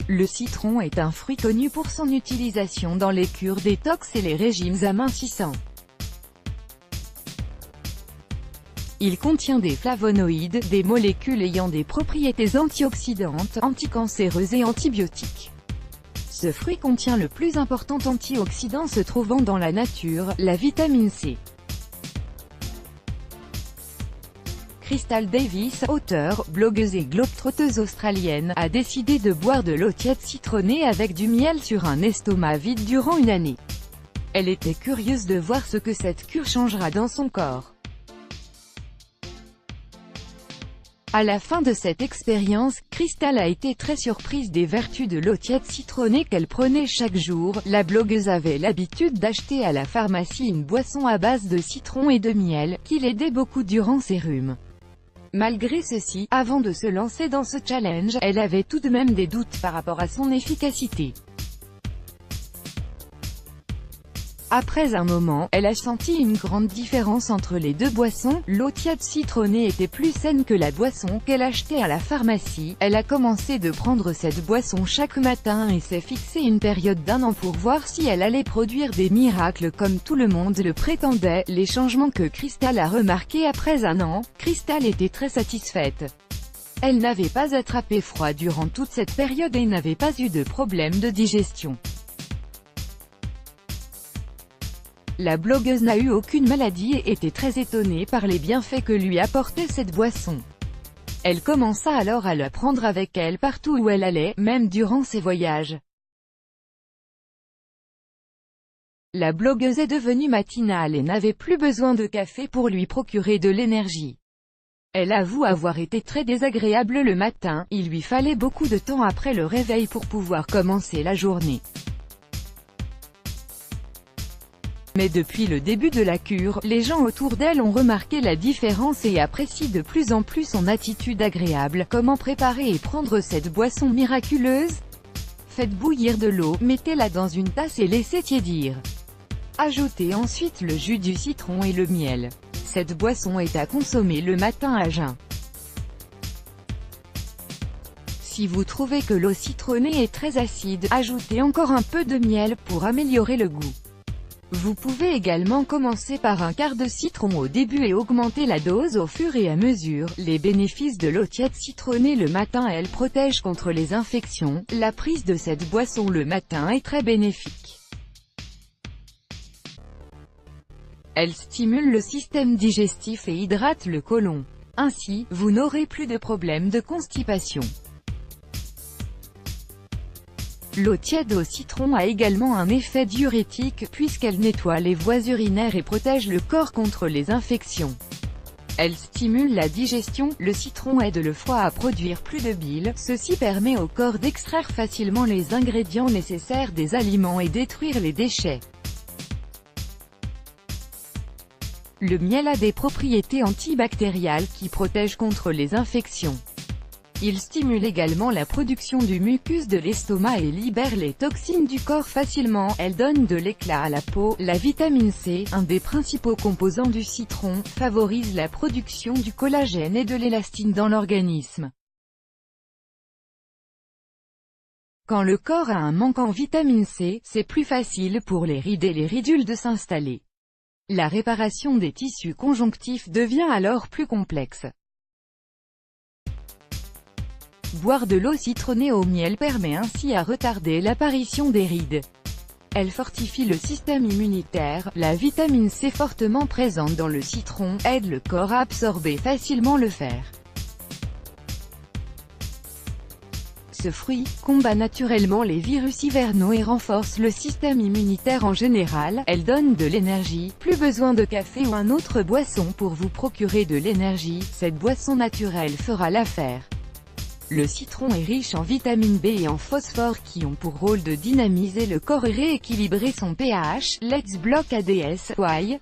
Le citron est un fruit connu pour son utilisation dans les cures détox et les régimes amincissants. Il contient des flavonoïdes, des molécules ayant des propriétés antioxydantes, anticancéreuses et antibiotiques. Ce fruit contient le plus important antioxydant se trouvant dans la nature, la vitamine C. Crystal Davis, auteure, blogueuse et globe-trotteuse australienne, a décidé de boire de l'eau tiède citronnée avec du miel sur un estomac vide durant une année. Elle était curieuse de voir ce que cette cure changera dans son corps. À la fin de cette expérience, Crystal a été très surprise des vertus de l'eau tiède citronnée qu'elle prenait chaque jour. La blogueuse avait l'habitude d'acheter à la pharmacie une boisson à base de citron et de miel, qui l'aidait beaucoup durant ses rhumes. Malgré ceci, avant de se lancer dans ce challenge, elle avait tout de même des doutes par rapport à son efficacité. Après un moment, elle a senti une grande différence entre les deux boissons. L'eau tiède citronnée était plus saine que la boisson qu'elle achetait à la pharmacie. Elle a commencé de prendre cette boisson chaque matin et s'est fixé une période d'un an pour voir si elle allait produire des miracles comme tout le monde le prétendait. Les changements que Crystal a remarqués après un an, Crystal était très satisfaite. Elle n'avait pas attrapé froid durant toute cette période et n'avait pas eu de problème de digestion. La blogueuse n'a eu aucune maladie et était très étonnée par les bienfaits que lui apportait cette boisson. Elle commença alors à la prendre avec elle partout où elle allait, même durant ses voyages. La blogueuse est devenue matinale et n'avait plus besoin de café pour lui procurer de l'énergie. Elle avoue avoir été très désagréable le matin, il lui fallait beaucoup de temps après le réveil pour pouvoir commencer la journée. Mais depuis le début de la cure, les gens autour d'elle ont remarqué la différence et apprécient de plus en plus son attitude agréable. Comment préparer et prendre cette boisson miraculeuse? Faites bouillir de l'eau, mettez-la dans une tasse et laissez tiédir. Ajoutez ensuite le jus du citron et le miel. Cette boisson est à consommer le matin à jeun. Si vous trouvez que l'eau citronnée est très acide, ajoutez encore un peu de miel pour améliorer le goût. Vous pouvez également commencer par un quart de citron au début et augmenter la dose au fur et à mesure. Les bénéfices de l'eau tiède citronnée le matin: elle protège contre les infections. La prise de cette boisson le matin est très bénéfique. Elle stimule le système digestif et hydrate le côlon. Ainsi, vous n'aurez plus de problème de constipation. L'eau tiède au citron a également un effet diurétique, puisqu'elle nettoie les voies urinaires et protège le corps contre les infections. Elle stimule la digestion, le citron aide le foie à produire plus de bile, ceci permet au corps d'extraire facilement les ingrédients nécessaires des aliments et détruire les déchets. Le miel a des propriétés antibactériales qui protègent contre les infections. Il stimule également la production du mucus de l'estomac et libère les toxines du corps facilement. Elle donne de l'éclat à la peau. La vitamine C, un des principaux composants du citron, favorise la production du collagène et de l'élastine dans l'organisme. Quand le corps a un manque en vitamine C, c'est plus facile pour les rides et les ridules de s'installer. La réparation des tissus conjonctifs devient alors plus complexe. Boire de l'eau citronnée au miel permet ainsi à retarder l'apparition des rides. Elle fortifie le système immunitaire. La vitamine C fortement présente dans le citron aide le corps à absorber facilement le fer. Ce fruit combat naturellement les virus hivernaux et renforce le système immunitaire en général. Elle donne de l'énergie. Plus besoin de café ou une autre boisson pour vous procurer de l'énergie. Cette boisson naturelle fera l'affaire. Le citron est riche en vitamine B et en phosphore qui ont pour rôle de dynamiser le corps et rééquilibrer son pH. Let's Block ADS, Why?